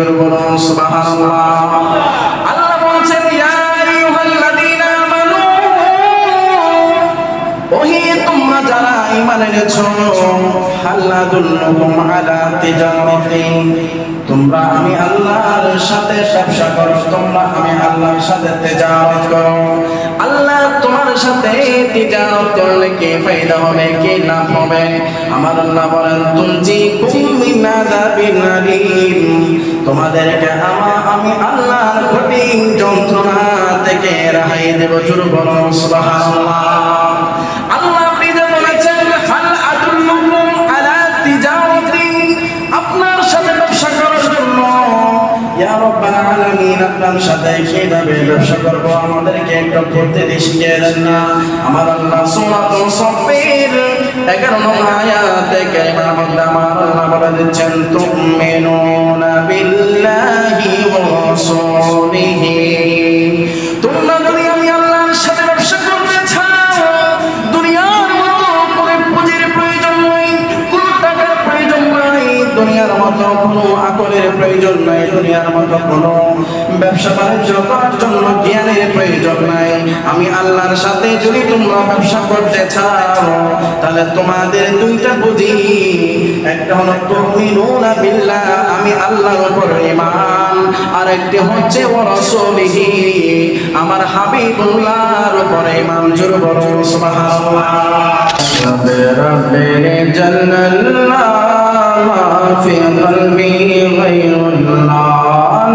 জোর বলুন সুবহানাল্লাহ। আল্লাহ বলছেন ইয়া আইয়ুহাল্লাযীনা আমানু, ওহে তোমরা যারা ঈমান এনেছো, হাল আদুল্লুকুম আলা তিজারাতিন, তোমরা আমি আল্লাহর সাথে ব্যবসা করো, তোমরা আমি আল্লাহর সাথে তিজারত করো। আল্লাহ তোমার সাথে তিজারত করলে কি ফায়দা হবে, কি লাভ হবে? আমার আল্লাহ বলেন তুনজিকুম মিন আযাবিন আলীম, তোমাদেরকে আমি আল্লাহর কঠিন যন্ত্রণা থেকে রেহাই দেব। জোরে বলুন সুবহানাল্লাহ। আল্লাহ আপনি যে বলেছেন হাল আদুল্লুকুম আলা তিজারাতিন, আপনার সাথে ব্যবসা করার জন্য, ইয়া রাব্বাল আলামিন আপনার সাথে কিভাবে ব্যবসা করব আমাদেরকে একটু করতে শিখিয়ে দেন না। আমার আল্লাহ সূরাতুল সাফফের 11 নং আয়াতে কারিমার মধ্যে আমার আল্লাহ বলে দিচ্ছেন তুমিনুনা বিল্লাহি ওয়া রাসূলিহি, তোমরা যদি আমি আল্লাহর সাথে ব্যবসা করতে চাও, দুনিয়ার মতো কোনো পুঁজির প্রয়োজন নাই, কোনো টাকার প্রয়োজন নাই, দুনিয়ার মতো কোনো আকলের প্রয়োজন নাই, দুনিয়ার মতো কোনো ব্যবসা বাণিজ্য করার জন্য জ্ঞানের প্রয়োজন নাই। আমি আল্লাহর সাথে যদি তোমরা ব্যবসা করতে চাও, তাহলে তোমাদের দুইটা পুঁজি, একটা হলো তুমিনুনা বিল্লাহ, আমি আল্লাহর উপর ঈমান, আর একটি হচ্ছে ওয়া রাসূলিহি, আমার হাবিবুল্লাহর উপর ঈমান। জোরে বলুন সুবহানাল্লাহ। রাব্বির জাল্লাল্লাহ মা ফি কলবি গায়রুল্লাহ,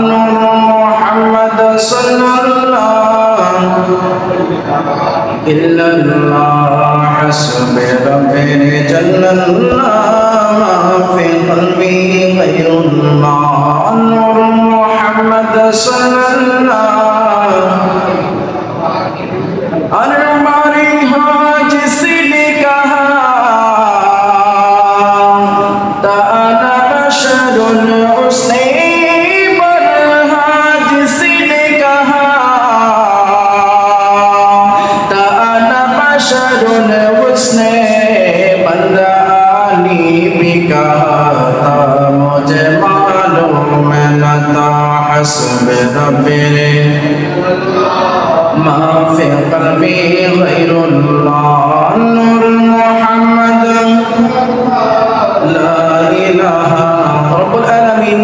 নূর মুহাম্মদ সাল্লাল্লাহু ইল্লাল্লাহ, হাসবি রাব্বির জাল্লাল্লাহ মা ফি কলবি গায়রুল্লাহ, নূর মুহাম্মদ সাল্লাল্লাহু আরমারি হাজ সিনে কাহা তাআলা বাশরুন উসনে বরহাজ সিনে কাহা তাআলা বাশরুন উসনে বন্দানি বিকাহা তা মুঝে মালूम न था हस्ब रब्बिर मा फी कल्बी गैरुल्लाह, नूर मुहम्मद ला इलाहा। রব্বুল আলামিন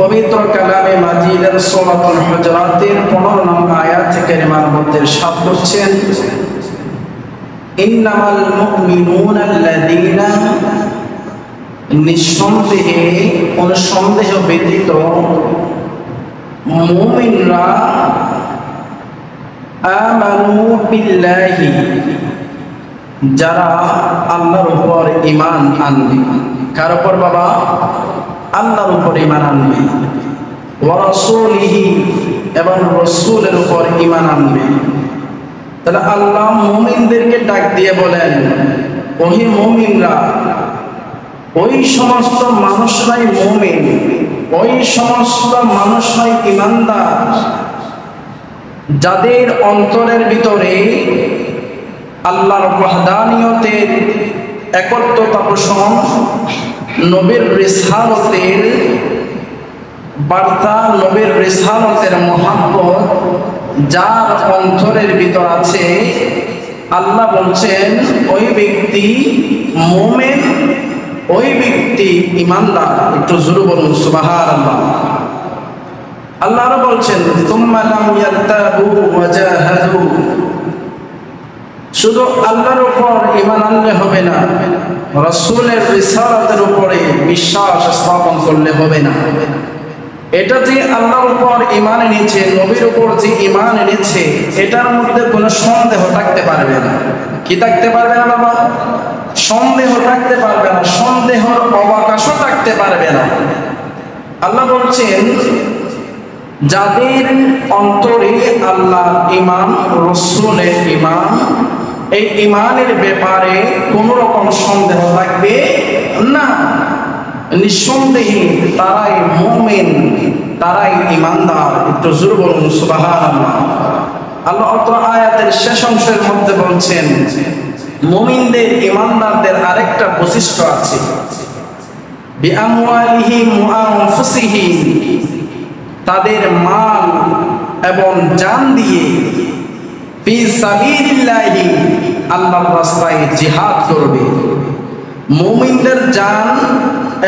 পবিত্র কালামে মাজিদের সূরাতুল হুজুরাতের 15 নং আয়াত কারিমার মধ্যে ইরশাদ করছেন ইন্নামাল মুমিনুনা আল্লাযীনা, নিঃসন্দেহে কোন সন্দেহ ব্যতীত মুমিনরা আমানু বিল্লাহি, যারা আল্লাহর উপর ঈমান আনবে। কার উপর বাবা? আল্লাহর উপর ঈমান আনবে। ওয়া রাসূলিহি, এবং রাসূলের উপর ঈমান আনবে। তাহলে আল্লাহ মুমিনদেরকে ডাক দিয়ে বলেন ওহে মুমিনরা, ওই সমস্ত মানুষরাই মুমিন, ওই সমস্ত মানুষরাই ঈমানদার যাদের অন্তরের ভিতরে আল্লাহর ওয়াহদানিয়তের একত্বতা পোষণ, নবীর রিসালতের বার্তা, নবীর রিসালতের মহব্বত যার অন্তরের ভিতর আছে, আল্লাহ বলছেন ওই ব্যক্তি মুমিন, ওই ব্যক্তি ঈমানদার। একটু জোরে বলুন সুবহানাল্লাহ। আল্লাহ আরো বলছেন তুম্মা লাম ইয়ারতাবু ওয়া জাহাদু, শুধু আল্লাহর উপর ঈমান আনলে হবে না, রাসূলের রিসালাতের উপরে বিশ্বাস স্থাপন করলে হবে না। এটা যে আল্লাহর উপর ঈমান এনেছে, নবীর উপর যে ঈমান এনেছে, এটার মধ্যে কোনো সন্দেহ থাকতে পারবে না। কি থাকতে পারবে না বাবা? সন্দেহ থাকতে পারবে না, সন্দেহের অবকাশও থাকতে পারবে না। আল্লাহ বলছেন যাদের অন্তরে আল্লাহর ঈমান, রাসূলের ঈমান, এই ঈমানের ব্যাপারে কোনো রকম সন্দেহ থাকবে না, নিঃসন্দেহে তারাই মুমিন, তারাই ঈমানদার। একটু জোরে বলুন সুবহানাল্লাহ। আল্লাহ অত্র আয়াতের শেষ অংশের মধ্যে বলছেন মুমিনদের, ঈমানদারদের আরেকটা বৈশিষ্ট্য আছে। বিআমওয়ালিহিম ওয়া আনফুসিহিম, তাদের মাল এবং জান দিয়ে ফি সাবিলিল্লাহি, আল্লাহর রাস্তায় জিহাদ করবে। মুমিনদের জান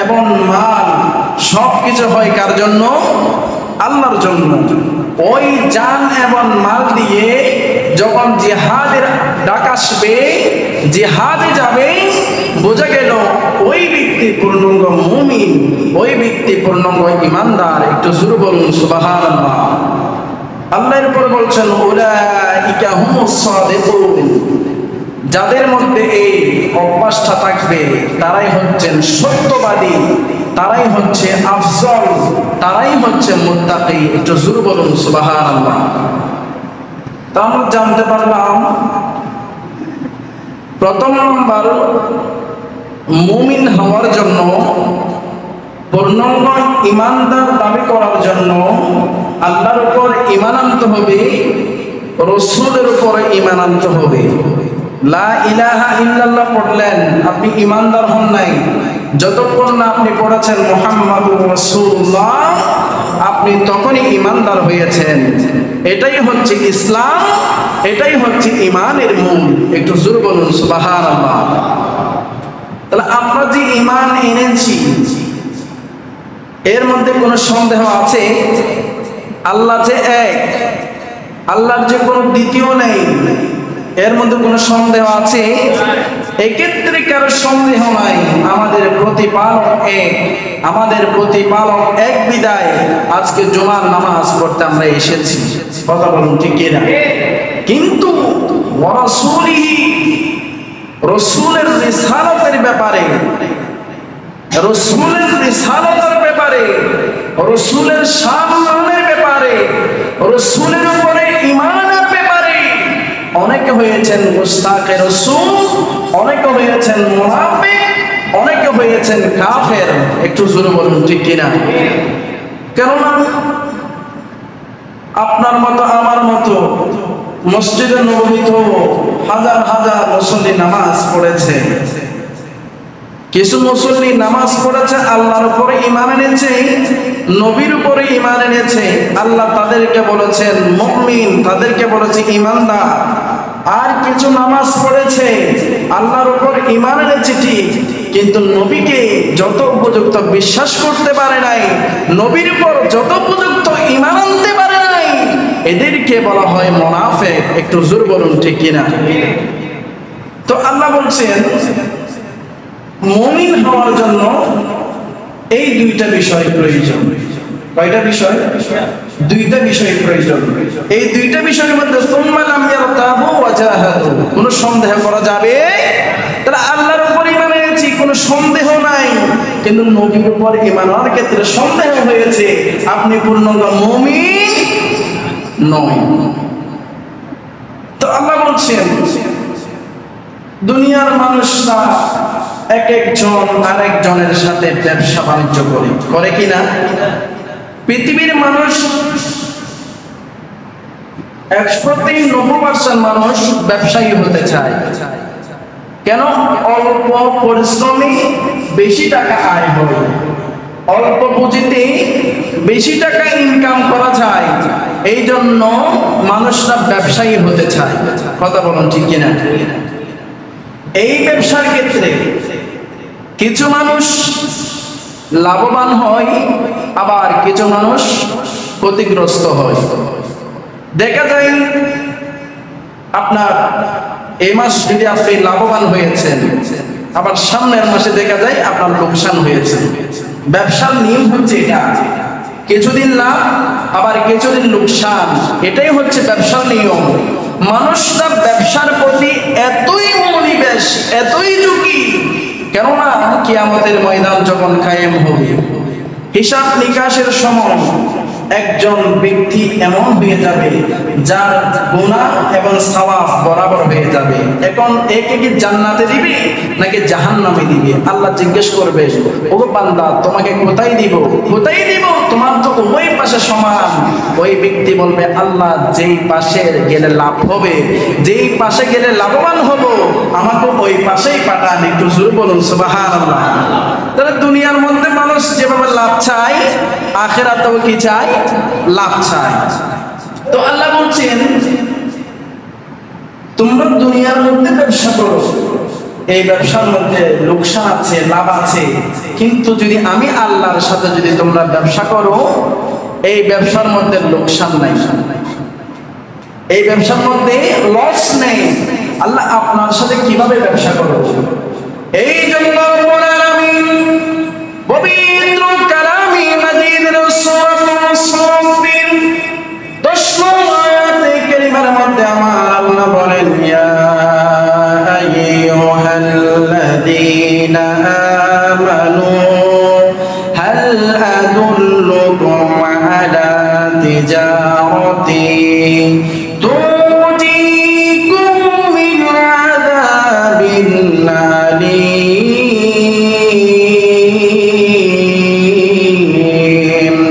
এবং মাল সবকিছু হয় কার জন্য? আল্লাহর জন্য। ওই জান এবং মাল দিয়ে যখন জিহাদের ডাক আসবে, জিহাদে যাবে, বোঝা গেল ওই ব্যক্তি পূর্ণাঙ্গ মুমিন, ওই ব্যক্তি পূর্ণাঙ্গ ঈমানদার। একটু জোরে বলুন সুবহানাল্লাহ। আল্লাহর উপর বলছেন উলাইকা হুমুস সাদিকুন, যাদের মধ্যে এই অভ্যাসটা থাকবে তারাই হচ্ছেন সত্যবাদী, তারাই হচ্ছে আফজল, তারাই হচ্ছে মুত্তাকি। একটু জোরে বলুন সুবহানাল্লাহ। তা আমরা জানতে পারলাম প্রথম নম্বর, মুমিন হওয়ার জন্য, পূর্ণাঙ্গ ঈমানদার দাবি করার জন্য আল্লাহর উপর ঈমান আনতে হবে, রাসূলের উপর ঈমান আনতে হবে। লা ইলাহা ইল্লাল্লাহ পড়লেন, আপনি ঈমানদার হন নাই। যতক্ষণ না আপনি পড়েছেন মুহাম্মাদুর রাসূলুল্লাহ, আপনি তখনই ঈমানদার হয়েছেন। এটাই হচ্ছে ইসলাম, এটাই হচ্ছে ঈমানের মূল। একটু জোরে বলুন সুবহানাল্লাহ। তাহলে আমরা যে ঈমান এনেছি এর মধ্যে কোনো সন্দেহ আছে? আল্লাহ যে এক, আল্লাহর যে কোনো দ্বিতীয় নেই, এর মধ্যে কোনো সন্দেহ আছে? এক্ষেত্রে কারো সন্দেহ নাই। আমাদের প্রতিপালক এক, আমাদের প্রতিপালক এক বিদায় আজকে জুমার নামাজ পড়তে আমরা এসেছি। কথা বলুন ঠিক কিনা? কিন্তু ওয়া রাসূলিহি, রাসূলের রিসালাতের ব্যাপারে, রাসূলের রিসালাতের ব্যাপারে, রাসূলের শানের ব্যাপারে, রাসূলের উপরে ঈমানের ব্যাপারে অনেকে হয়েছেন মুস্তাকে রাসূল, অনেকে হয়েছেন মুনাফিক, অনেকে হয়েছেন কাফের। একটু জোরে বলুন ঠিক কিনা? কেননা আপনার মতো আমার মতো মসজিদে নববীতে হাজার হাজার মুসল্লি নামাজ পড়েছে। কিছু মুসল্লি নামাজ পড়েছে, আল্লাহর উপরে ঈমান এনেছে, নবীর উপরে ঈমান এনেছে। আল্লাহ তাদেরকে বলেছেন মুমিন, তাদেরকে বলেছে ঈমানদার। আর কিছু নামাজ পড়েছে, আল্লাহর উপর ঈমান এনেছে ঠিক, কিন্তু নবীকে যত উপযুক্ত বিশ্বাস করতে পারে নাই, নবীর উপর যত উপযুক্ত ঈমান আনতে পারে নাই, এদেরকে বলা হয় মুনাফিক। একটু জোরে বলুন ঠিক কিনা? তো আল্লাহ বলছেন মুমিন হওয়ার জন্য এই দুইটা বিষয় প্রয়োজন। কয়টা বিষয়? দুইটা বিষয় প্রয়োজন। এই দুইটা বিষয়ের মধ্যে সুম্মা লাম ইয়ারতাবু ওয়া জাহাদু, কোনো সন্দেহ করা যাবে? তাহলে আল্লাহর উপর ঈমান এনেছি, কোনো সন্দেহ নাই, কিন্তু নবীর উপর ঈমান আনার ক্ষেত্রে সন্দেহ হয়েছে, আপনি পূর্ণাঙ্গ মুমিন নয়। তো আল্লাহ বলছেন দুনিয়ার মানুষরা এক একজন আরেকজনের সাথে ব্যবসা বাণিজ্য করে কিনা? পৃথিবীর মানুষ 90% মানুষ ব্যবসায়ী হতে চায়। কেন? অল্প পরিশ্রমে বেশি টাকা আয় হবে, অল্প পুঁজিতে বেশি টাকা ইনকাম করা যায়, এই জন্য মানুষরা ব্যবসায়ী হতে চায়। কথা বলুন ঠিক কিনা? এই ব্যবসার ক্ষেত্রে কিছু মানুষ লাভবান হয়, আবার কিছু মানুষ ক্ষতিগ্রস্ত হয়। দেখা যায় আপনার এই মাস যদি আপনি লাভবান হয়েছেন, আবার সামনের মাসে দেখা যায় আপনার লোকসান হয়েছে। ব্যবসার নিয়ম হচ্ছে এটা, কিছুদিন লাভ আবার কিছুদিন লোকসান, এটাই হচ্ছে ব্যবসার নিয়ম। মানুষরা ব্যবসার প্রতি এতই মনোনিবেশ, এতই ঝুঁকি, কেননা কিয়ামতের ময়দান যখন কায়েম হবে, হিসাব নিকাশের সময় একজন ব্যক্তি এমন হয়ে যাবে যার গুনাহ এবং সওয়াব বরাবর হয়ে যাবে। এখন একে কি জান্নাতে দিবে নাকি জাহান্নামে দিবে? আল্লাহ জিজ্ঞেস করবে, ও বান্দা তোমাকে কোথায় দিব? কোথায় দিব? তোমার তো তো ওই পাশে সমান, ওই ব্যক্তি বলবে আল্লাহ যেই পাশে গেলে লাভ হবে, যেই পাশে গেলে লাভবান হব, আমাকে ওই পাশেই পাঠান। একটু জোরে বলুন সুবহানাল্লাহ। তাহলে দুনিয়ার মধ্যে মানুষ যেভাবে লাভ চায়, আখিরাতেও কি চায়? লাভ চায়। তো আল্লাহ বলছেন তোমরা দুনিয়ার মধ্যে ব্যবসা করো, এই ব্যবসার মধ্যে লোকসান আছে, লাভ আছে, কিন্তু যদি আমি আল্লাহর সাথে যদি তোমরা ব্যবসা করো, এই ব্যবসার মধ্যে লোকসান নাই, এই ব্যবসার মধ্যে লস নেই। আল্লাহ আপনার সাথে কিভাবে ব্যবসা করো? এই জন্য রব্বুল আলামিন পবিত্র কালামে মাজিদের সূরাতুল সাফফিন 10 নম্বর আয়াতে কারিমার মধ্যে আমার আল্লাহ বলেন, ইয়া আইয়ুহাল্লাযীনা আমানু হাল আদুল্লুকুম আলা তিজারাতিন তুজিকুম মিন আযাবিন আলীম।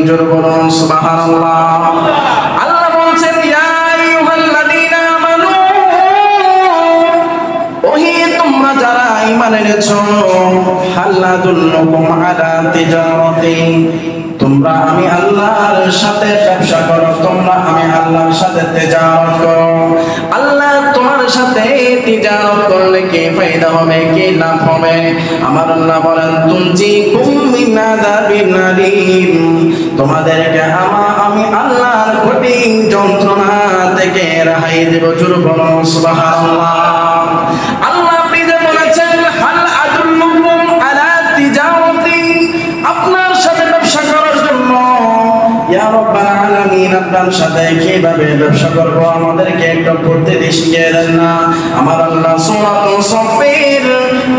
জোরে বলুন সুবহানাল্লাহ। আল্লাহ বলছেন ইয়া আইয়ুহাল্লাযীনা আমানু, ওহে তোমরা যারা ঈমান এনেছো, হাল আদুল্লুকুম আলা তিজারাতিন, তোমরা আমি আল্লাহর সাথে ব্যবসা করো, তোমরা আমি আল্লাহর সাথে তিজারত করো। আল্লাহ তোমার সাথে তিজারত করলে কি ফায়দা হবে, কি লাভ হবে? আমার আল্লাহ বলেন তুনজিকুম মিন আযাবিন আলীম, তোমাদেরকে আমি আল্লাহর কঠিন যন্ত্রণা থেকে রেহাই দেব। জোরে বলুন সুবহানাল্লাহ। আল্লাহ আপনি যে বলেছেন হাল আদুল্লুকুম আলা তিজারাতি, আপনার সাথে ব্যবসা করার জন্য, ইয়া রাব্বাল আলামিন আপনার সাথে কিভাবে ব্যবসা করব আমাদেরকে একটু পদ্ধতি শিখিয়ে দেন না। আমার আল্লাহ সূরাতুল সাফফির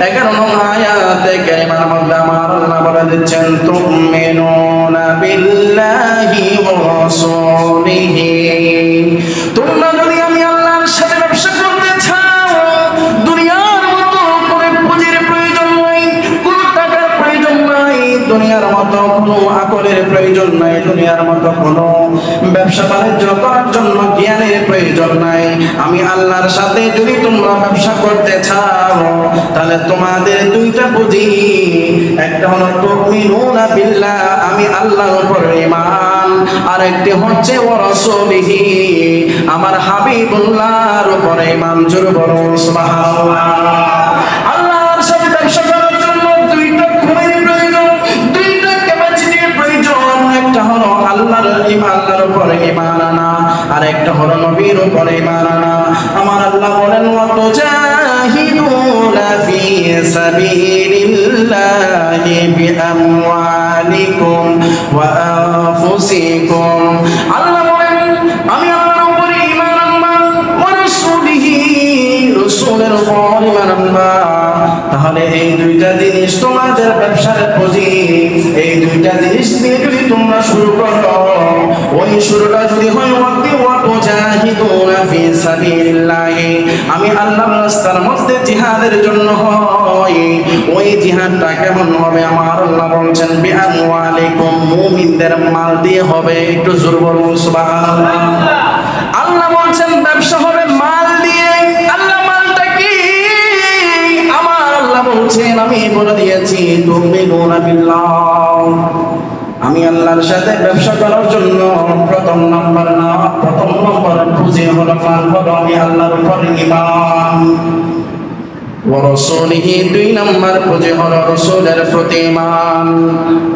11 নম্বর আয়াতে কারিমার মধ্যে আমার আল্লাহ বলে দিচ্ছেন তুমিনুনা বিল্লাহি ওয়া রাসূলিহি, তোমরা যদি আমি আল্লাহর সাথে ব্যবসা করতে চাও, দুনিয়ার মতো কোনো পুঁজির প্রয়োজন নাই, কোনো টাকার প্রয়োজন নাই, দুনিয়ার মতো কোনো আকলের প্রয়োজন নাই, দুনিয়ার মতো কোনো ব্যবসা বাণিজ্য করার জন্য জ্ঞানের প্রয়োজন নাই। আমি আল্লাহর সাথে যদি তোমরা ব্যবসা করতে চাও, তাহলে তোমাদের দুইটা পুঁজি, একটা হলো তুমিনুনা বিল্লাহ, আমি আল্লাহর উপর ঈমান, আর একটি হচ্ছে ওয়া রাসূলিহি, আমার হাবিবুল্লাহর উপর ঈমান। জোরে বলুন সুবহানাল্লাহ। আল্লাহর সাথে ব্যবসা করার জন্য দুইটা খুনের প্রয়োজন, দুইটা ক্যাপাসিটির প্রয়োজন। একটা হলো আল্লাহর ঈমান, আল্লাহর উপর ঈমান আনা, আর একটা হলো নবীর উপর ঈমান আনা। আমার আল্লাহ বলেন ওয়া তুজাহিদুনা ফি সাবিলিল্লাহি বিআমওয়ালিকুম ওয়া আনফুসিকুম। আল্লাহ বলেন আমি আল্লাহর উপর ঈমান আনবা, ওয়া রাসূলিহি, রাসূলের উপর ঈমান আনবা। তাহলে এই দুইটা জিনিস তোমাদের ব্যবসার পুঁজি, এই দুইটা জিনিস নিয়ে যদি তোমরা শুরু করো, ওই শুরুটা যদি হয় ওয়া তুজাহিদুনা ফি সাবিলিল্লাহি, আমি আল্লাহর রাস্তার মধ্যে জিহাদের জন্য হয়, ওই জিহাদটা কেমন হবে? আমার আল্লাহ বলছেন বিআমওয়ালিকুম, মুমিনদের মাল দিয়ে হবে। একটু জোরে বলুন সুবহানাল্লাহ। আল্লাহ বলছেন ব্যবসা হবে মাল দিয়ে। আল্লাহ মালটা কি? আমার আল্লাহ বলছেন আমি বলে দিয়েছি তুমিনুনা বিল্লাহ, আমি আল্লাহর সাথে ব্যবসা করার জন্য প্রথম নম্বর পুঁজি হলো মাল হলো আমি আল্লাহর উপর ঈমান, ওয়া রাসূলিহি 2 নম্বর পুঁজি হলো রাসূলের প্রতি ঈমান।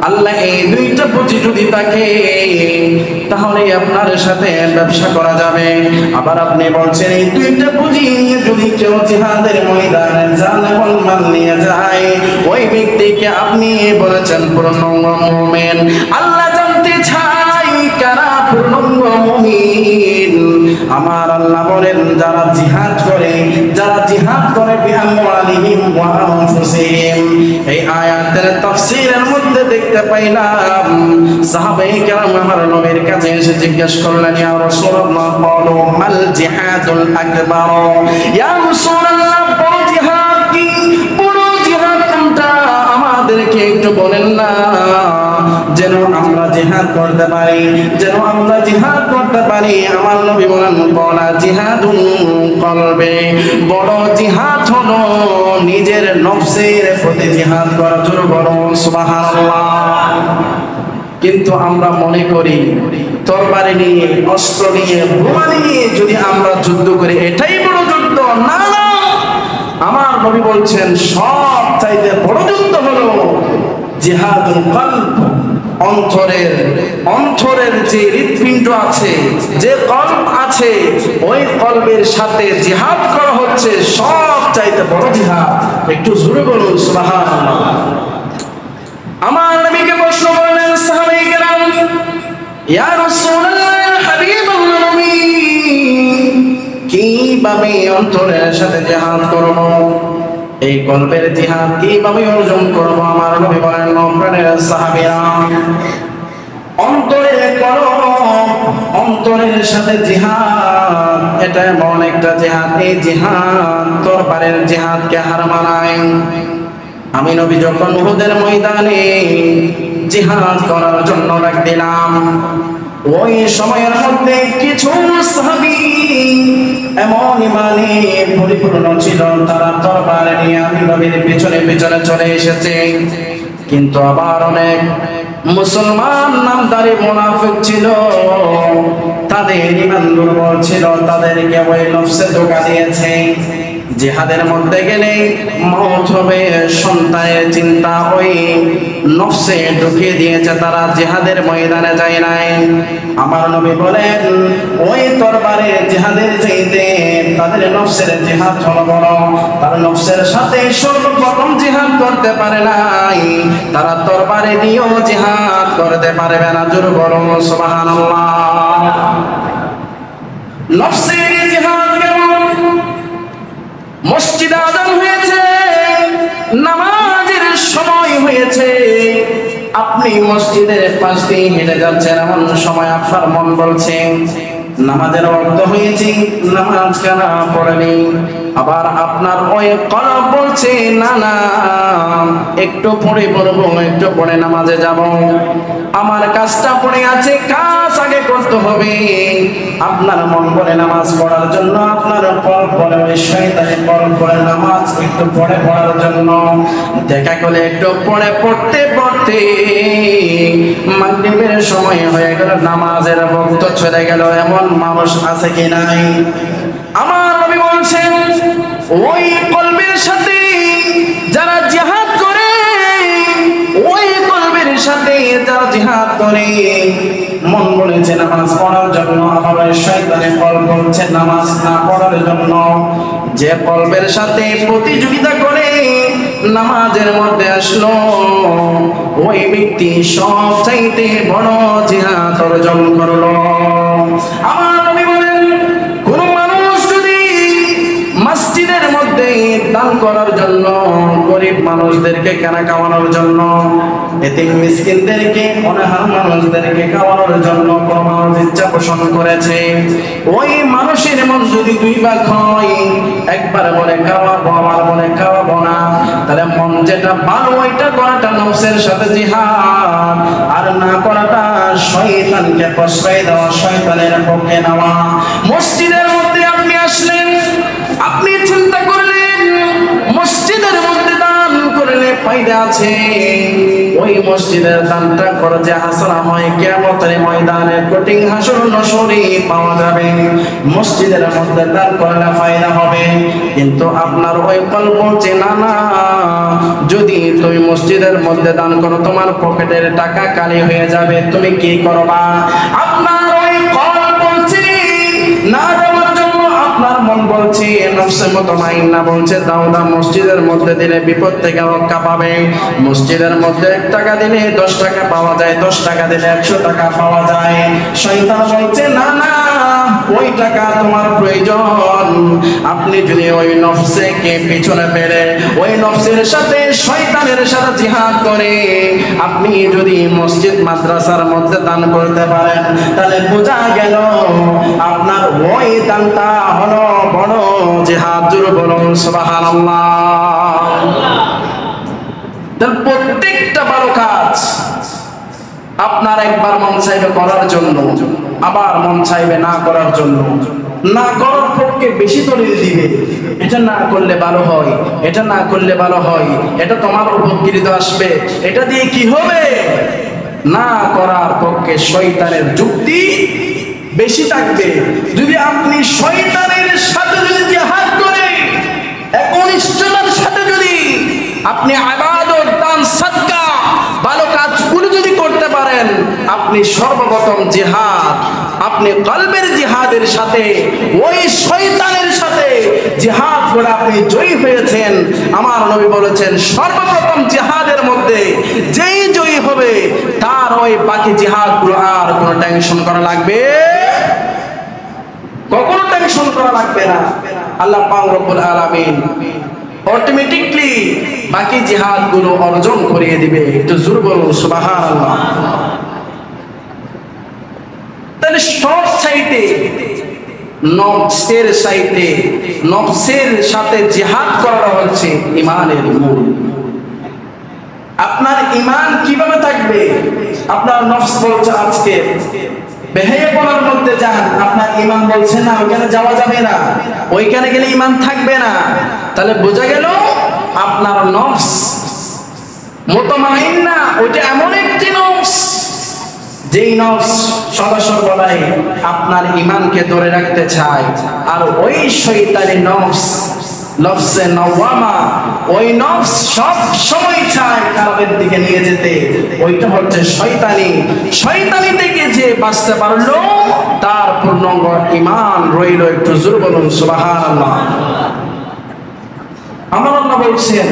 আল্লাহ এই দুইটা পুঁজি যদি থাকে, তাহলে আপনার সাথে ব্যবসা করা যাবে। আবার আপনি বলছেন এই দুইটা পুঁজি নিয়ে যদি কেউ জিহাদের ময়দানে জানমাল মাল নিয়ে যায়, ওই ব্যক্তিকে আপনি বলেছেন পূর্ণাঙ্গ মুমিন। আল্লাহ জানতে চাই কারা পূর্ণাঙ্গ মুমিন। আমার আল্লাহ বলেন যারা জিহাদ করে বিআমওয়ালিহিম ওয়া আনফুসিহিম। এই আয়াতের তাফসীরের মধ্যে দেখতে পাইলাম সাহাবায়ে কেরাম আমার নবীর কাছে এসে জিজ্ঞেস করলেন, ইয়া রাসূলুল্লাহ ক্বালু মাল জিহাদুল আকবার, ইয়া রাসূলুল্লাহ বড় জিহাদ কি? বড় জিহাদ কোনটা আমাদেরকে একটু বলেন না, যেন আমরা যে জিহাদ করতে পারি, যেন আমরা জিহাদ করতে পারি। আমার নবী বলেন বলা জিহাদুল কলবে, বড় জিহাদ হলো নিজের নফসের প্রতি জিহাদ করা। জোরে বলো সুবহানাল্লাহ। কিন্তু আমরা মনে করি তরবারি নিয়ে, অস্ত্র নিয়ে, বোমা নিয়ে যদি আমরা যুদ্ধ করি এটাই বড় যুদ্ধ। না না, আমার নবী বলছেন সব চাইতে বড় যুদ্ধ হলো জিহাদুল কলব, অন্তরের যে হৃৎপিণ্ড আছে, যে কলব আছে, ওই কলবের সাথে জিহাদ করা হচ্ছে সব চাইতে বড় জিহাদ। একটু জোরে বলুন সুবহানাল্লাহ। আমার নবীকে প্রশ্ন করলেন সাহাবায়ে কেরাম, ইয়া রাসূলুল্লাহ, ইয়া হাবিবাল্লাহ, নবী কিভাবে অন্তরের সাথে জিহাদ করব? এই কলবের জিহাদ কিভাবে অর্জন করব? আমার নবী বলেন, প্রাণের সাহাবীরা, অন্তরের কলব, অন্তরের সাথে জিহাদ, এটা এমন একটা জিহাদ, এই জিহাদ তরবারের জিহাদকে হার মানায়। আমি নবী যখন উহুদের ময়দানে জিহাদ করার জন্য ডাক দিলাম, ওই সময়ের মধ্যে কিছু সাহাবী এমন ইমানে পরিপূর্ণ ছিল, তারা তরবার নিয়ে আমি নবীর পিছনে পিছনে চলে এসেছে। কিন্তু আবার অনেক মুসলমান নামদারি মুনাফিক ছিল, তাদের ঈমান দুর্বল ছিল, তাদেরকে ওই নফসে ধোঁকা দিয়েছে। জিহাদের মধ্যে গেলে মওত হবে সন্তানের চিন্তা ওই নফসে ঢুকিয়ে দিয়েছে, তারা জিহাদের ময়দানে যায় নাই। আমার নবী বলেন, ওই তরবারে জিহাদের চাইতে তাদের নফসের জিহাদ হলো বড়। তার নফসের সাথে সর্বপ্রথম জিহাদ করতে পারে নাই, তারা তরবারে দিয়েও জিহাদ করতে পারবে না। জোরে বলুন সুবহানাল্লাহ। নফসের জিহাদ কেমন? মসজিদে আযান হয়েছে, নামাজের সময় হয়েছে, আপনি মসজিদের পাশ দিয়ে হেঁটে যাচ্ছেন, এমন সময় আপনার মন বলছে নামাজের ওয়াক্ত হয়েছে, নামাজ কেন পড়েনি? আবার আপনার ওই কলব বলছে না না, একটু পড়ে পড়বো, একটু পড়ে নামাজে যাব, আমার কাজটা পড়ে আছে, কাজ আগে করতে হবে। আপনার মন বলে নামাজ পড়ার জন্য, আপনার কলব বলে ওই শয়তানের কলব বলে নামাজ একটু পড়ে পড়ার জন্য। দেখা গেলে একটু পড়ে পড়তে পড়তে মাগরিবের সময় হয়ে গেল, নামাজের বক্ত চলে গেল। এমন মানুষ আছে কি নাই? আমার নবী বলছেন, ওই কলবের সাথে যারা জিহাদ করে, ওই কলবের সাথে যারা জিহাদ করে, মন বলেছে নামাজ পড়ার জন্য, আবার শয়তানের কলব বলছে নামাজ না পড়ার জন্য। যে কলবের সাথে প্রতিযোগিতা করে নামাজের মধ্যে আসলো, ওই ব্যক্তি সব চাইতে বড় জিহাদ অর্জন করলো। আমার নবী বলেন, কোন মানুষ যদি মসজিদের মধ্যে দান করার জন্য, গরিব মানুষদেরকে কেনা খাওয়ানোর জন্য, এতিম মিসকিনদেরকে, অনাহার মানুষদেরকে খাওয়ানোর জন্য কোন মানুষ ইচ্ছা পোষণ করেছে, ওই মানুষের মন যদি দুই ভাগ হয়, একবার বলে খাওয়াবো, আবার বলে খাওয়াবো না, তাহলে মন যেটা ভালো ওইটা করাটা নফসের সাথে জিহাদ, আর না করাটা শয়তানকে প্রশ্রয় দেওয়া, শয়তানের পক্ষে নেওয়া। মসজিদের মধ্যে আপনি আসলেন, আপনি চিন্তা করলেন মসজিদের মধ্যে দান করলে ফায়দা আছে, ওই মসজিদের দানটা খরচে হাসনাময় কিয়ামতের ময়দানে কঠিন হাসর নসরি পাওয়া যাবে। মসজিদের মধ্যে দান করলে ফায়দা হবে, কিন্তু আপনার ওই কলব বলছে না না, যদি তুমি মসজিদের মধ্যে দান করো তোমার পকেটের টাকা কালি হয়ে যাবে, তুমি কি করবা? আপনার ওই কলব বলছে না দেওয়ার জন্য, আপনার মন বলছে, নফসে মুতমাইন্না বলছে দাও দাও, মসজিদের মধ্যে দিলে বিপদ থেকে রক্ষা পাবে, মসজিদের মধ্যে 1 টাকা দিলে 10 টাকা পাওয়া যায়, 10 টাকা দিলে 100 টাকা পাওয়া যায়। শয়তান বলছে না না, ওই টাকা তোমার প্রয়োজন। আপনি যদি ওই নফসকে পিছনে ফেলে, ওই নফসের সাথে শয়তানের সাথে জিহাদ করে আপনি যদি মসজিদ মাদ্রাসার মধ্যে দান করতে পারেন, তাহলে বোঝা গেল আপনার ওই দানটা হলো বড় জিহাদ। জোরে বলুন সুবহানাল্লাহ। প্রত্যেকটা ভালো কাজ আপনার একবার মন চাইবে করার জন্য, আবার মন চাইবে না করার জন্য। না করার পক্ষে বেশি দলিল দিবে, এটা না করলে ভালো হয়, এটা না করলে ভালো হয়, এটা তোমার উপকৃত আসবে, এটা দিয়ে কি হবে। না করার পক্ষে শয়তানের যুক্তি বেশি থাকবে। যদি আপনি শয়তানের সাথে যদি জিহাদ করে, একনিষ্ঠতার সাথে যদি আপনি ইবাদত, দান, সাদকা, ভালো কাজগুলো যদি করতে পারেন, আপনি সর্বপ্রথম জিহাদ, আপনি কলবের জিহাদের সাথে ওই শয়তানের সাথে জিহাদ করে আপনি জয়ী হয়েছেন। আমার নবী বলেছেন সর্বপ্রথম জিহাদের মধ্যে যেই জয়ী হবে তার ওই বাকি জিহাদগুলো আর কোনো টেনশন করা লাগবে, কখনো টেনশন করা লাগবে না। আল্লাহ পাক রব্বুল আলামিন অটোমেটিকলি বাকি জিহাদগুলো অর্জন করিয়ে দিবে। একটু জোরে বলুন সুবহানাল্লাহ। তাহলে সব চাইতে নফসের সাথে জিহাদ করা হচ্ছে ঈমানের মূল। আপনার ঈমান কিভাবে থাকবে? আপনার নফস বলছে আজকে বেহেয়াপনার মধ্যে যান, আপনার ঈমান বলছে না ওইখানে যাওয়া যাবে না, ওইখানে গেলে ঈমান থাকবে না। তাহলে বোঝা গেল আপনার নফস মুতমাইন্না, ওইটা এমন একটি নফস যেই নফস সদা সর্বদাই আপনার ঈমানকে ধরে রাখতে চায়। আর ওই শয়তানি নফস, নফসে নওয়ামা, ওই নফস সব সময় চায় খারাপের দিকে নিয়ে যেতে। ওইটা হচ্ছে শয়তানি। শয়তানি থেকে যে বাঁচতে পারলো তার পূর্ণাঙ্গ ঈমান রইল। একটু জোরে বলুন সুবহানাল্লাহ। আমার আল্লাহ বলছেন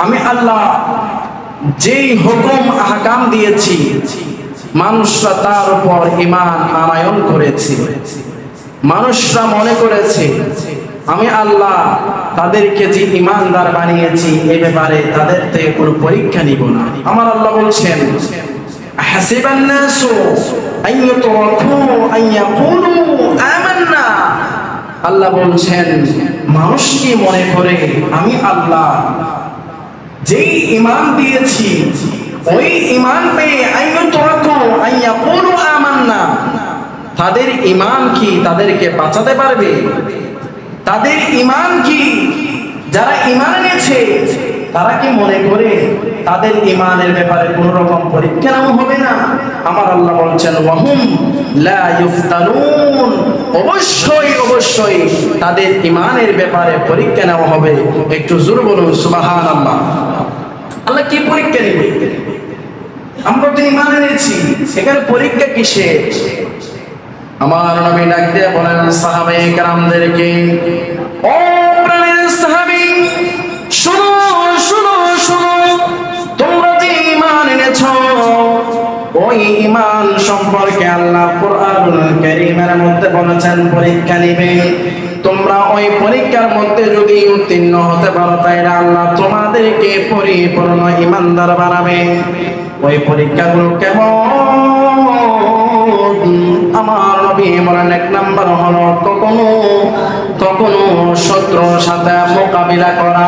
আমি আল্লাহ যেই হুকুম আহকাম দিয়েছি মানুষরা তার উপর ঈমান আনয়ন করেছে। মানুষরা মনে করেছে আমি আল্লাহ তাদেরকে যে ঈমানদার বানিয়েছি এ ব্যাপারে তাদের থেকে কোনো পরীক্ষা নিব না। আমার আল্লাহ বলছেন হাসিবান নাসু আইয়াতুরাকু আইয়াকুলু আমান্না। আল্লাহ বলছেন মানুষ কি মনে করে আমি আল্লাহ যেই ঈমান দিয়েছি ওই ঈমান পেয়ে আইয়াতুরাকু আইয়াকুলু আমান্না, তাদের ঈমান কি তাদেরকে বাঁচাতে পারবে? তাদের ঈমান কি, যারা ঈমান এনেছে তারা কি মনে করে তাদের ঈমানের ব্যাপারে কোনো রকম পরীক্ষা নেওয়া হবে না? আমার আল্লাহ বলছেন ওয়াহুম লা ইফতানুন, অবশ্যই অবশ্যই তাদের ঈমানের ব্যাপারে পরীক্ষা নেওয়া হবে। একটু জোরে বলুন সুবহানাল্লাহ। আল্লাহ কি পরীক্ষা নেবে? আমরা তো ঈমান এনেছি, এখানে পরীক্ষা কিসের? আমার নবী ডাক দিয়ে বলেন সাহাবায়ে কেরামদেরকে, ও প্রাণের সাহাবী, শুনো শুনো শুনো, তোমরা যে ঈমান এনেছো ওই ঈমান সম্পর্কে আল্লাহ কুরআনুল কারীমের মধ্যে বলেছেন পরীক্ষা নেবে। তোমরা ওই পরীক্ষার মধ্যে যদি উত্তীর্ণ হতে পারো তাহলে আল্লাহ তোমাদেরকে পরিপূর্ণ ঈমানদার বানাবে। ওই পরীক্ষাগুলো কেমন? আমার নবী বলেন এক নাম্বার হলো কখনো শত্রুর সাথে মোকাবিলা করা।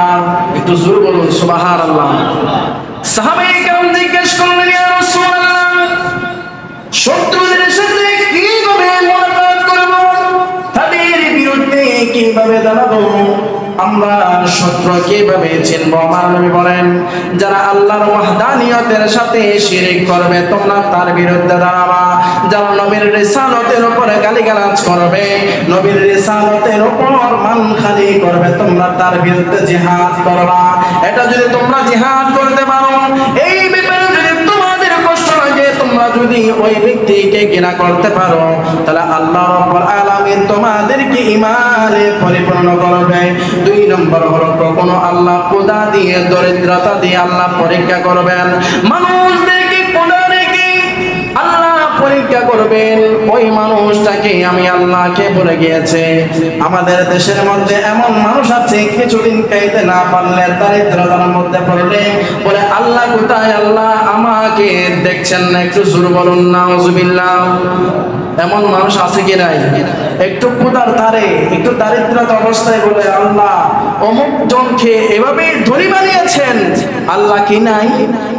একটু জোরে বলুন সুবহানাল্লাহ। সাহাবায়ে কেরাম জিজ্ঞেস করলেন ইয়া রাসূলুল্লাহ, শত্রুদের সাথে কিভাবে মোকাবিলা করব? তাদের বিরুদ্ধে কিভাবে দাঁড়াবো? আমরা শত্রু কিভাবে চিনব? আমার নবী বলেন যারা আল্লাহর ওয়াহদানিয়তের সাথে শিরক করবে তোমরা তার বিরুদ্ধে দাঁড়াবা। যারা নবীর রিসালাতের উপরে গালিগালাজ করবে, নবীর রিসালাতের উপর মানখানি করবে, তোমরা তার বিরুদ্ধে জিহাদ করবা। এটা যদি তোমরা জিহাদ করতে পারো, এই ব্যাপারে যদি তোমাদের কষ্ট লাগে, তোমরা যদি ওই ব্যক্তিকে ঘৃণা করতে পারো, তাহলে আল্লাহ রাব্বুল আলামিন তোমাদেরকে ঈমানে পরিপূর্ণ করবে। দুই নম্বর হলো কখনো আল্লাহ খোদা দিয়ে, দরিদ্রতা দিয়ে আল্লাহ পরীক্ষা করবেন। মানুষদেরকে খোদা রেখে আল্লাহ পরীক্ষা করবেন। ওই মানুষটাকে আমি আল্লাহকে বলে গিয়েছে। আমাদের দেশের মধ্যে এমন মানুষ আছে কিছুদিন খাইতে না পারলে, দারিদ্রতার মধ্যে পড়লে বলে আল্লাহ কোথায়? আল্লাহ আমাকে দেখছেন না? একটু জোরে বলুন নাউজুবিল্লাহ। এমন মানুষ আছে কি নাই? একটু ক্ষুধার ধারে, একটু দারিদ্রতা অবস্থায় বলে আল্লাহ অমুক জনকে এভাবে ধনী বানিয়েছেন, আল্লাহ কি নাই?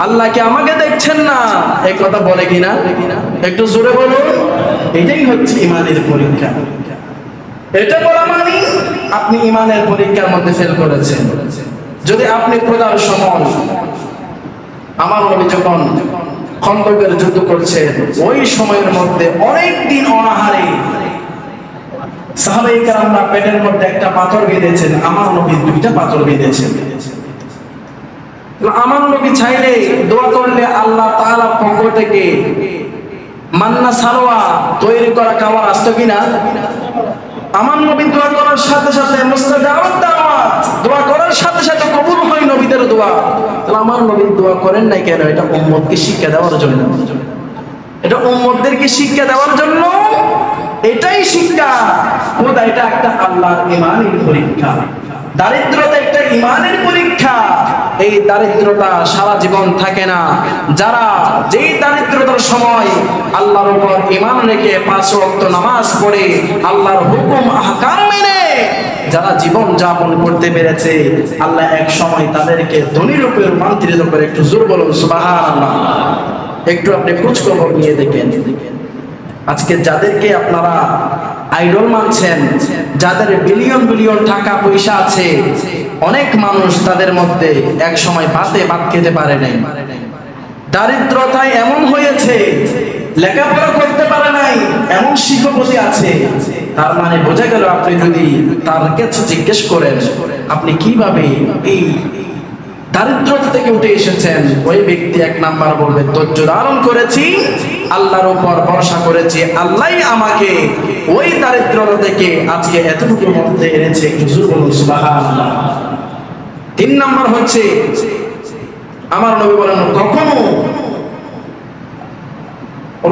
আল্লাহ কি আমাকে দেখছেন না? এই কথা বলে কিনা? একটু জোরে বলুন। এটাই হচ্ছে ইমানের পরীক্ষা। এটা বলা মানে আপনি ইমানের পরীক্ষার মধ্যে ফেল করেছেন। যদি আপনি ক্ষুধার সময়, আমার নবী যখন খন্দকের যুদ্ধ করছেন, ওই সময়ের মধ্যে অনেক দিন অনাহারে সাহাবায়ে কেরামরা পেটের মধ্যে একটা পাথর বেঁধেছেন, আমার নবী দুইটা পাথর বেঁধেছেন। আমার নবী চাইলে দোয়া করলে আল্লাহ তাআলার পক্ষ থেকে মান্না সালোয়া তৈরি করা খাবার আসতো কিনা? আমার নবী দোয়া করার সাথে সাথে মুস্তাজাবাত দাওয়াত, দোয়া করার সাথে সাথে কবুল হয় নবীদের দোয়া। তাহলে আমার নবী দোয়া করেন নাই কেন? এটা উম্মতকে শিক্ষা দেওয়ার জন্য, এটা উম্মতদেরকে শিক্ষা দেওয়ার জন্য। এটাই শিক্ষা। খোদা এটা একটা আল্লাহর ইমানের পরীক্ষা, দারিদ্রতা একটা ইমানের পরীক্ষা। এই দারিদ্রতা সারা জীবন থাকে না। যারা যেই দারিদ্রতার সময় আল্লাহর উপর ঈমান রেখে 5 ওয়াক্ত নামাজ পড়ে আল্লাহর হুকুম আহকাম মেনে যারা জীবন যাপন করতে পেরেছে, আল্লাহ এক সময় তাদেরকে ধনী রূপে রূপান্তরিত করে। একটু জোর বলুন সুবহানাল্লাহ। একটু আপনি খোঁজ খবর নিয়ে দেখেন, আজকে যাদেরকে আপনারা আইডল মানছেন, যাদের বিলিয়ন বিলিয়ন টাকা পয়সা আছে, অনেক মানুষ তাদের মধ্যে এক সময় ভাত খেতে পারে নাই। দারিদ্রতায় এমন হয়েছে লেখাপড়া করতে পারে নাই, এমন শিক্ষাপতি আছে। তার মানে বোঝা গেল, আপনি যদি তার কাছে জিজ্ঞেস করেন আপনি কিভাবে এই দারিদ্রতা থেকে উঠে এসেছেন, ওই ব্যক্তি এক নাম্বার বলবে ধৈর্য ধারণ করেছি, আল্লাহর উপর ভরসা করেছি, আল্লাহই আমাকে ওই দারিদ্রতা থেকে আজকে এতটুকুর মধ্যে এনেছে। একটু জোরে বলুন সুবহানাল্লাহ। 3 নাম্বার হচ্ছে আমার নবী বলেন কখনো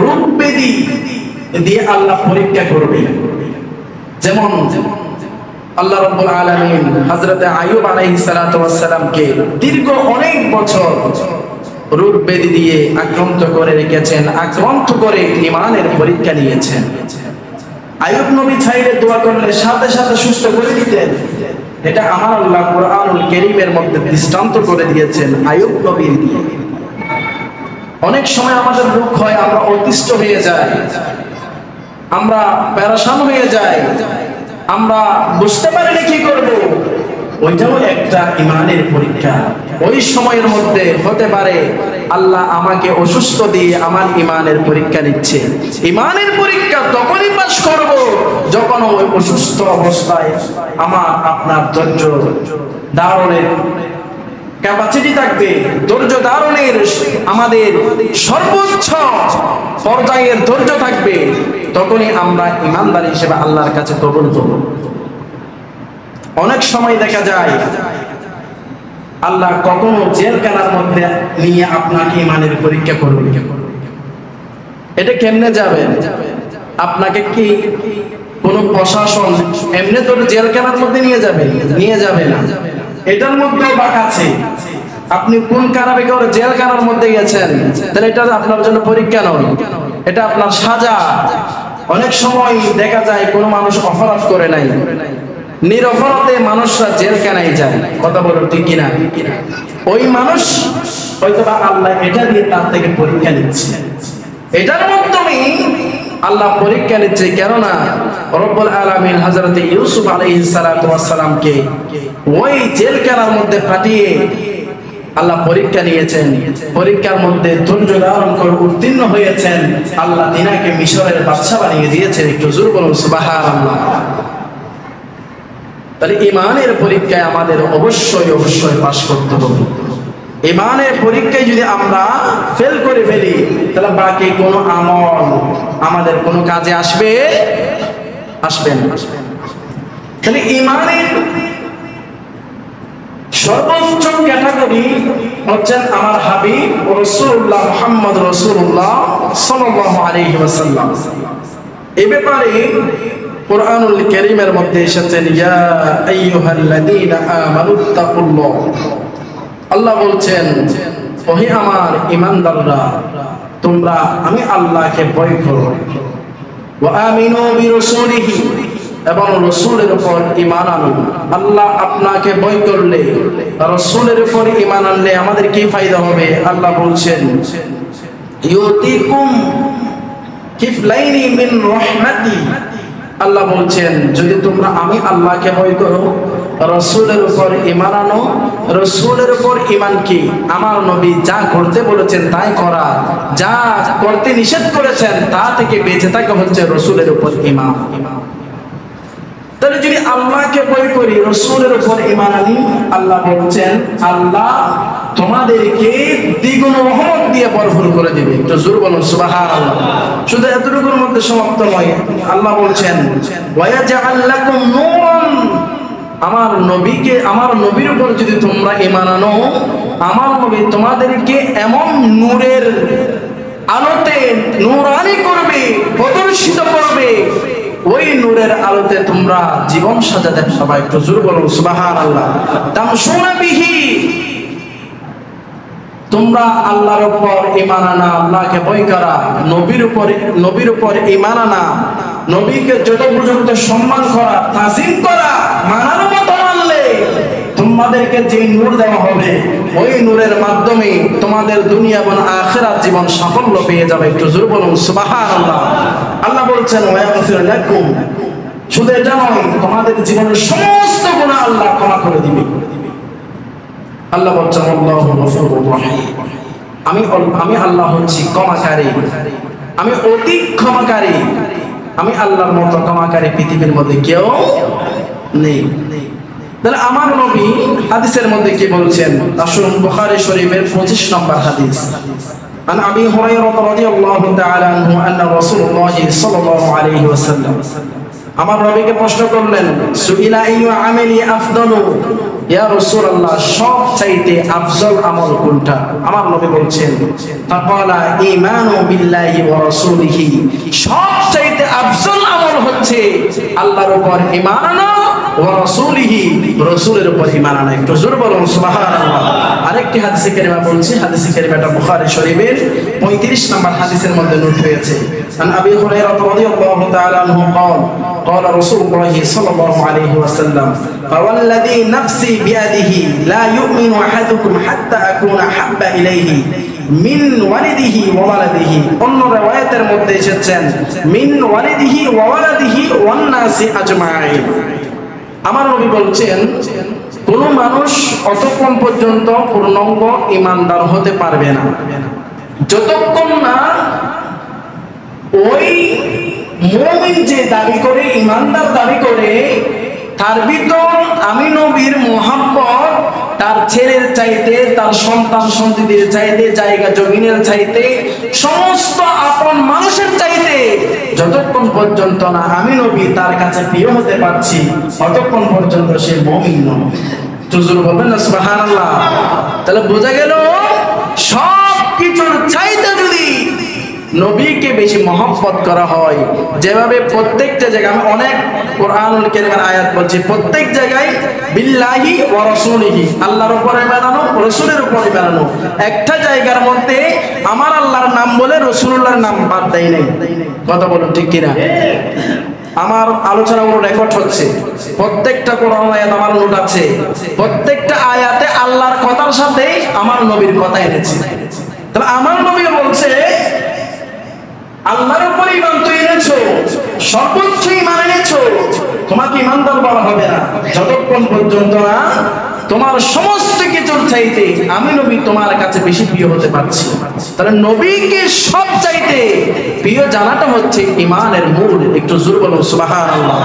রূপ বেদি দিয়ে আল্লাহ পরীক্ষা করবে। যেমন আল্লাহ রাব্বুল আলামিন হযরত আইয়ুব আলাইহিস সালাতু ওয়াস সালামকে দীর্ঘ অনেক বছর রূপ বেদি দিয়ে আক্রান্ত করে রেখেছেন, আক্রান্ত করে ঈমানের পরীক্ষা নিয়েছেন। আইয়ুব নবী চাইলে দোয়া করলে সাথে সাথে সুস্থ করে দিতেন। এটা আমার আল্লাহ কুরআনুল কারীমের মধ্যে দৃষ্টান্ত করে দিয়েছেন আইয়ুব নবীর দিয়ে। অনেক সময় আমাদের দুঃখ হয়, আমরা অতিষ্ঠ হয়ে যাই, আমরা পেরেশান হয়ে যাই, আমরা বুঝতে পারি না কি করব। ওইটাও একটা ঈমানের পরীক্ষা। ওই সময়ের মধ্যে হতে পারে আল্লাহ আমাকে অসুস্থ দিয়ে আমার ঈমানের পরীক্ষা নিচ্ছে। ঈমানের পরীক্ষা তখনই পাস করব যখন ওই অসুস্থ অবস্থায় আমার আপনার ধৈর্য ধারণের ক্যাপাসিটি থাকবে, ধৈর্য ধারণের আমাদের সর্বোচ্চ পর্যায়ের ধৈর্য থাকবে। তখনই আমরা ঈমানদার হিসেবে আল্লাহর কাছে কবুল করব। অনেক সময় দেখা যায় আল্লাহ কখনো জেলখানার মধ্যে নিয়ে আপনাকে ঈমানের পরীক্ষা করবে। এটা কেমনে যাবে? আপনাকে কি কোন প্রশাসন এমনি তোর জেলখানার মধ্যে নিয়ে যাবে? নিয়ে যাবে না। এটার মধ্যে বাক আছে। আপনি কোন কারণে করে জেলখানার মধ্যে গেছেন, তাহলে এটা আপনার জন্য পরীক্ষা নয়, এটা আপনার সাজা। অনেক সময় দেখা যায় কোন মানুষ অপরাধ করে নাই, নিরপরাধে মানুষরা জেলখানায় যায়। কথা বলো ঠিক কিনা? ওই মানুষ হয়তোবা আল্লাহ এটা দিয়ে তার থেকে পরীক্ষা নিচ্ছে। এটার মাধ্যমে আল্লাহ পরীক্ষা নিচ্ছে। কেননা রব্বুল আলামিন হযরত ইউসুফ আলাইহিস সালাতু ওয়াস সালামকে ওই জেলখানার মধ্যে পাঠিয়ে আল্লাহ পরীক্ষা নিয়েছেন। পরীক্ষার মধ্যে ধৈর্য ধারণ করে উত্তীর্ণ হয়েছেন। আল্লাহ তিনাকে মিশরের বাদশা বানিয়ে দিয়েছেন। একটু জোরে বলুন সুবহানাল্লাহ। তাহলে ঈমানের পরীক্ষায় আমাদের অবশ্যই অবশ্যই পাস করতে হবে। ঈমানের পরীক্ষায় যদি আমরা ফেল করে ফেলি, তাহলে বাকি কোনো আমল আমাদের কোনো কাজে আসবে না। তাহলে ঈমানের সর্বোচ্চ ক্যাটাগরি হচ্ছেন আমার হাবিব রাসূলুল্লাহ মুহাম্মদ রাসূলুল্লাহ সাল্লাল্লাহু আলাইহি ওয়াসাল্লাম। এই ব্যাপারে কুরআনুল কারীমের মধ্যে এসেছেন ইয়া আইয়ুহাল্লাযীনা আমানুত্তাকুল্লাহ। আল্লাহ বলছেন ওহে আমার ঈমানদাররা, তোমরা আমি আল্লাহকে ভয় করো। ওয়া আমিনু বিরাসূলিহি, এবং রসুলের উপর ঈমান আনুন। আল্লাহ আপনাকে ভয় করলে, রসুলের উপর ঈমান আনলে আমাদের কি ফায়দা হবে? আল্লাহ বলছেন ইউতিকুম কিফলাইনি মিন রাহমাতি। আল্লাহ বলছেন যদি তোমরা আমি আল্লাহকে ভয় করো, রসুলের উপর ঈমান আনো। রসুলের উপর ঈমান কি? আমার নবী যা করতে বলেছেন তাই করা, যা করতে নিষেধ করেছেন তা থেকে বেঁচে থাকা হচ্ছে রসুলের উপর ঈমান। তাহলে যদি আল্লাহকে ভয় করি, রসুলের উপর ঈমান আনি, আল্লাহ বলছেন আল্লাহ তোমাদেরকে দ্বিগুণ রহমত দিয়ে ভরপুর করে দিবে। একটু জোর বলুন সুবহানাল্লাহ। শুধু এতটুকুর মধ্যে সমাপ্ত নয়, আল্লাহ বলছেন ওয়ায়াজআল লাকুম নূরান। আমার নবীকে, আমার নবীর উপর যদি তোমরা ঈমান আনো, আমার নবী তোমাদেরকে এমন নূরের আলোতে নূরানি করবে, প্রদর্শিত করবে, ওই নূরের আলোতে তোমরা জীবন সাজাতে সবাই একটু জোর বলুন সুবহানাল্লাহ। তামশুনা বিহি। তোমরা আল্লাহর উপর ঈমান আনা, আল্লাহকে ভয় করা, নবীর উপর ঈমান আনা, নবীকে যথোপযুক্ত সম্মান করা, তাজিম করা, মানার মতো মানলে তোমাদেরকে যে নূর দেওয়া হবে, ওই নূরের মাধ্যমে তোমাদের দুনিয়া এবং আখিরাত জীবন সাফল্য পেয়ে যাবে। একটু জোর বলুন সুবহানাল্লাহ। আল্লাহ বলছেন ওয়ায়াগফির লাকুম। শুধু এটা নয়, তোমাদের জীবনের সমস্ত গুনাহ আল্লাহ ক্ষমা করে দিবে। আল্লাহ বলছেন আল্লাহু গফুরুর রহিম। আমি আল্লাহ হচ্ছি ক্ষমাকারী, আমি অতি ক্ষমাকারী। আমি আল্লাহর মতো ক্ষমাকারী পৃথিবীর মধ্যে কেউ নেই। তাহলে আমার নবী হাদিসের মধ্যে কি বলছেন? আসুন বুখারী শরীফের 25 নম্বর হাদিস। عن أبي هريرة رضي الله تعالى عنه أن رسول الله صلى الله عليه وسلم আমার নবীকে প্রশ্ন করলেন সুইলা আইয়ু আমালি আফদালু, ইয়া রাসূলুল্লাহ সবচাইতে আফজল আমল কোনটা? আমার নবী বলছেন ফাকালা ঈমানু বিল্লাহি ওয়া রাসূলিহি। সবচাইতে আফজল আমল হচ্ছে আল্লাহর উপর ঈমান আনা, ওয়া রাসূলিহি, রাসূলের উপর ঈমান আনা। একটু জোরে বলুন সুবহানাল্লাহ। আরেকটি হাদিসে কারিমা বলছি, হাদিসে কারিমাটা বুখারী শরীফের 35 নম্বর হাদিসের মধ্যে নোট হয়েছে। عن أبي هريرة رضي الله تعالى عنه قال قال رسول الله صلى الله عليه وسلم فوالذي نفسي بيده لا يؤمن أحدكم حتى أكون أحب إليه মিন ওয়ালিদিহি ওয়া ওয়ালাদিহি। অন্য রিওয়ায়াতের মধ্যে এসেছেন মিন ওয়ালিদিহি ওয়া ওয়ালাদিহি ওয়ান নাসি আজমাইন। আমার নবী বলছেন কোন মানুষ অতক্ষণ পর্যন্ত পূর্ণাঙ্গ ঈমানদার হতে পারবে না যতক্ষণ না ওই মুমিন যে দাবি করে, ঈমানদার দাবি করে, তার ভিতর আমি নবীর মুহাব্বত তার ছেলের চাইতে, তার সন্তান সন্ততির চাইতে, জায়গা জমিনের চাইতে, সমস্ত আপন মানুষের চাইতে যতক্ষণ পর্যন্ত না আমি নবী তার কাছে প্রিয় হতে পারছি, ততক্ষণ পর্যন্ত সে মুমিন নয়। হুজুর বলবেন না সুবহানাল্লাহ। তাহলে বোঝা গেল সব কিছুর চাইতে যদি নবীকে বেশি মহব্বত করা হয়, যেভাবে প্রত্যেকটা জায়গায় আমি অনেক কোরআনুল কারীমের আয়াত বলছি, প্রত্যেক জায়গায় বিল্লাহি ওয়া রাসূলিহি, আল্লাহর উপরে বানানো, রাসূলের উপরে বানানো। একটা জায়গার মধ্যে আমার আল্লাহর নাম বলে রাসূলুল্লাহর নাম বাদ দেয় নাই। কথা বলুন ঠিক কিনা? আমার আলোচনাগুলো রেকর্ড হচ্ছে, প্রত্যেকটা কোরআন আয়াত আমার নোট আছে, প্রত্যেকটা আয়াতে আল্লাহর কথার সাথে আমার নবীর কথা এনেছে। তাহলে আমার নবী বলছে আল্লাহর উপর ঈমান তো এনেছো, সর্বোচ্চ ঈমান এনেছো, তোমাকে ঈমানদার বলা হবে না যতক্ষণ পর্যন্ত না তোমার সমস্ত কিছুর চাইতে আমি নবী তোমার কাছে বেশি প্রিয় হতে পারছি। তাহলে নবীকে সব চাইতে প্রিয় জানাটা হচ্ছে ঈমানের মূল। একটু জোরে বলুন সুবহানাল্লাহ।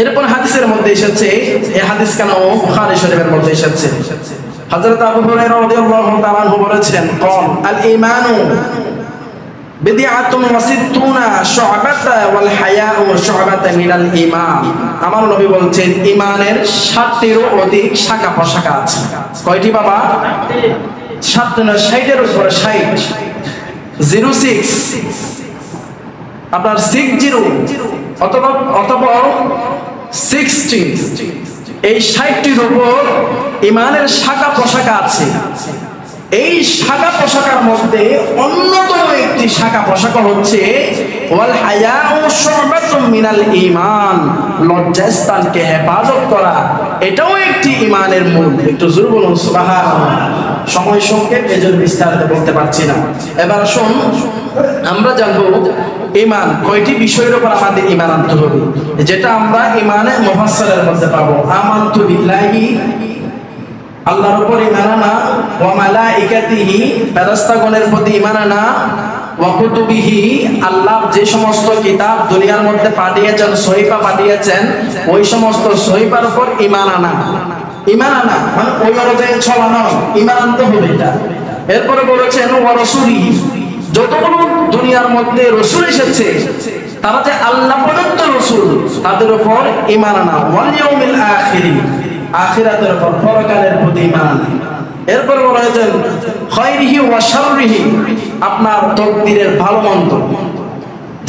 এরপর হাদিসের মধ্যে এসেছে, এই হাদিস কেন বুখারী শরীফের মধ্যে এসেছে, হযরত আবু হুরায়রা রাদিয়াল্লাহু তাআলা আনহু বলেছেন قال الإيمان বিদআতুন ওয়া সিত্তুনা শু'বাতা ওয়াল হায়াউ শু'বাতা মিনাল ঈমান। আমার নবী বলছেন ঈমানের 60টিরও অধিক শাখা প্রশাখা আছে। কয়টি বাবা? 60 না, 60 এর উপরে 60, 06 আপনার 60 অথবা 60, এই 60টির উপর ঈমানের শাখা প্রশাখা আছে। এই শাখা পোশাকের মধ্যে অন্যতম একটি শাখা পোশাক হচ্ছে ওয়াল হায়াউ শুবাতুম মিনাল ঈমান, লজ্জাস্থানকে হেফাজত করা এটাও একটি ঈমানের মূল। একটু জোরে বলুন সুবহানাল্লাহ। সময় সংক্ষেপ, এজন্য বিস্তারিত বলতে পারছি না। এবার আসুন আমরা জানবো ঈমান কয়টি বিষয়ের উপর আমাদের ঈমান আনতে হবে, যেটা আমরা ঈমানে মুফাসসালের মধ্যে পাবো। আমানতু বিল্লাহি, আল্লাহর উপর ঈমান আনা, ওয়া মালাইকাতিহি, ফেরেশতাগণের প্রতি ঈমান আনা, ওয়া কুতুবিহি, আল্লাহ যে সমস্ত কিতাব দুনিয়ার মধ্যে পাঠিয়েছেন, সহিফা পাঠিয়েছেন, ওই সমস্ত সহিফার উপর ঈমান আনা। ঈমান আনা মানে ওই অনুযায়ী চলা নয়, ঈমান আনতে হবে এটা। এরপরে বলেছেন ওয়া রাসূলিহি, যতগুলো দুনিয়ার মধ্যে রাসূল এসেছে তারা যে আল্লাহ প্রদত্ত রাসূল, তাদের উপর ঈমান আনা। ওয়াল ইয়াউমিল আখির, আখিরাতের উপর, পরকালের প্রতি ঈমান আনা। এরপর বলা হয়েছে খায়রিহি ওয়া শাররিহি, আপনার তকদিরের ভালো মন্দ,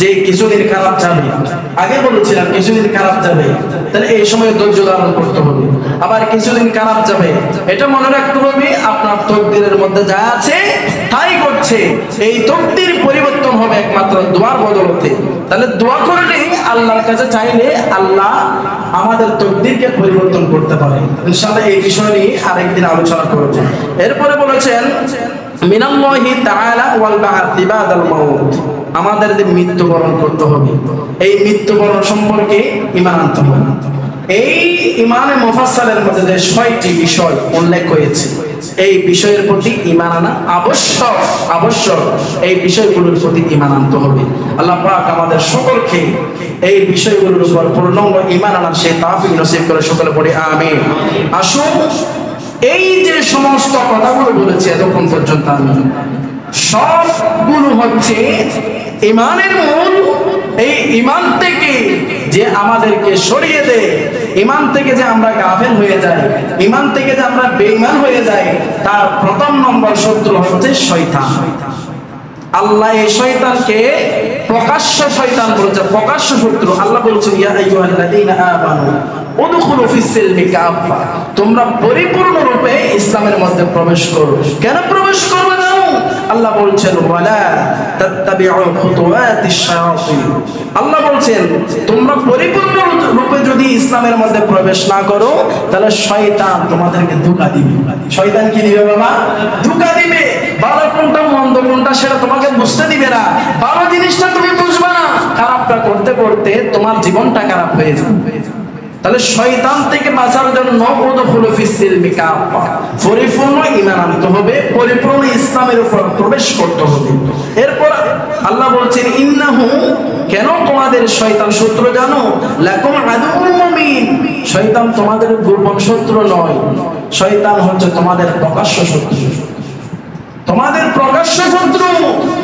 যে কিছুদিন খারাপ যাবে, আগে বলেছিলাম কিছুদিন খারাপ যাবে, তাহলে এই সময় ধৈর্য ধারণ করতে হবে। আবার কিছুদিন খারাপ যাবে, এটা মনে রাখতে হবে আপনার তকদিরের মধ্যে যা আছে তাই করছে। এই তকদির পরিবর্তন হবে একমাত্র দোয়ার বদলতে। তাহলে দোয়া করলে, আল্লাহর কাছে চাইলে আল্লাহ আমাদের তকদিরকে পরিবর্তন করতে পারে। ইনশাআল্লাহ এই বিষয় নিয়ে আরেকদিন আলোচনা করব। এরপরে বলেছেন মিনাল্লাহি তাআলা ওয়াল বা'থি বাদাল মাউত, আমাদের যে মৃত্যুবরণ করতে হবে, এই মৃত্যুবরণ সম্পর্কে ঈমান আনতে হবে। এই ঈমানে মুফাসসালের মধ্যে যে 6টি বিষয় উল্লেখ হয়েছে, এই বিষয়ের প্রতি ঈমান আনা আবশ্যক। এই বিষয়গুলোর প্রতি ঈমান আনতে হবে। আল্লাহ পাক আমাদের সকলকে এই বিষয়গুলোর উপর পূর্ণাঙ্গ ঈমান আনার সেই তৌফিক নসিব করে সকলে পড়ি আমিন। আসুন, এই যে সমস্ত কথাগুলো বলেছি এতক্ষণ পর্যন্ত, আমি সবগুলো হচ্ছে ঈমানের মূল। এই ঈমান থেকে যে আমাদেরকে সরিয়ে দেয়, ঈমান থেকে যে আমরা গাফেল হয়ে যাই, ঈমান থেকে যে আমরা বেঈমান হয়ে যাই, তার প্রথম নম্বর শত্রু হচ্ছে শয়তান। আল্লাহ এই শয়তানকে প্রকাশ্য শয়তান বলেছে, প্রকাশ্য শত্রু। আল্লাহ বলছেন ইয়া আইয়ুহাল্লাযীনা আমানু উদখুলু ফিস-সিলমি কাফা, তোমরা পরিপূর্ণরূপে ইসলামের মধ্যে প্রবেশ করো। কেন প্রবেশ করবে না? আল্লাহ বলছেন ওয়ালা তাত্তাবিউ খুতুওয়াতিশ শায়াতিন, আল্লাহ বলছেন তোমরা পরিপূর্ণ রূপে যদি ইসলামের মধ্যে প্রবেশ না করো, তাহলে শয়তান তোমাদেরকে ধোঁকা দিবে। শয়তান কি দিবে বাবা? ধোঁকা দিবে। ভালো কোনটা মন্দ কোনটা সেটা তোমাকে বুঝতে দিবে না। ভালো জিনিসটা তুমি বুঝবে না, খারাপটা করতে করতে তোমার জীবনটা খারাপ হয়ে যাবে। তাহলে শয়তান থেকে বাঁচার জন্য উদখুলু ফিস-সিলমি কাফা, পরিপূর্ণ ঈমান আনতে হবে, পরিপূর্ণ ইসলামের উপর প্রবেশ করতে হবে। এরপর আল্লাহ বলছেন ইন্নাহু, কেন তোমাদের শয়তান শত্রু জানো? লাকুম আদুউম মুবিন, শয়তান তোমাদের গোপন শত্রু নয়, শয়তান হচ্ছে তোমাদের প্রকাশ্য শত্রু। তোমাদের প্রকাশ্য শত্রু,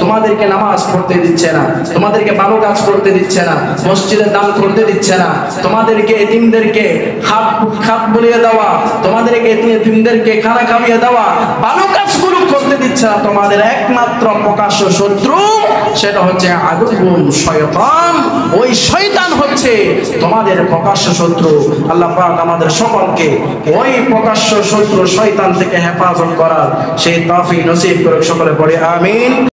তোমাদেরকে নামাজ পড়তে দিচ্ছে না, তোমাদেরকে ভালো কাজ করতে দিচ্ছে না, মসজিদে দান করতে দিচ্ছে না, তোমাদেরকে এতিমদেরকে খাত বলিয়ে দেওয়া, তোমাদেরকে এতিমদেরকে খানা খাইয়ে দেওয়া, ভালো কাজগুলো করতে দিচ্ছে না। তোমাদের একমাত্র প্রকাশ্য শত্রু সেটা হচ্ছে আদুউন শয়তান। ওই শয়তান হচ্ছে তোমাদের প্রকাশ্য শত্রু। আল্লাহ পাক আমাদের সকলকে ওই প্রকাশ্য শত্রু শয়তান থেকে হেফাজত করার সেই তৌফিক নসিব করে সকলে পড়ে আমিন।